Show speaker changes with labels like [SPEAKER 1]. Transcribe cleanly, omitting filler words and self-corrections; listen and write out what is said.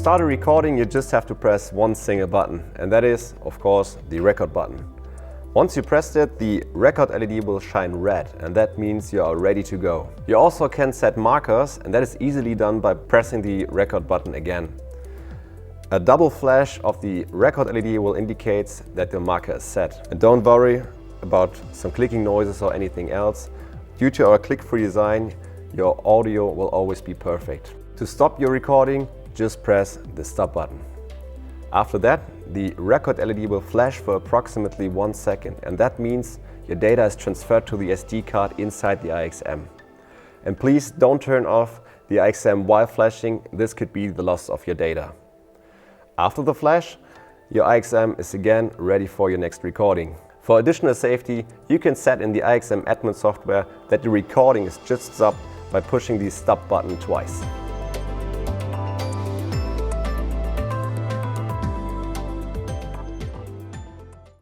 [SPEAKER 1] To start a recording, you just have to press one single button, and that is, of course, the record button. Once you pressed it, the record LED will shine red, and that means you are ready to go. You also can set markers, and that is easily done by pressing the record button again. A double flash of the record LED will indicate that the marker is set. And don't worry about some clicking noises or anything else. Due to our click-free design, your audio will always be perfect. To stop your recording, just press the stop button. After that, the record LED will flash for approximately 1 second, and that means your data is transferred to the SD card inside the iXm. And please don't turn off the iXm while flashing, this could be the loss of your data. After the flash, your iXm is again ready for your next recording. For additional safety, you can set in the iXm admin software that the recording is just stopped by pushing the stop button twice.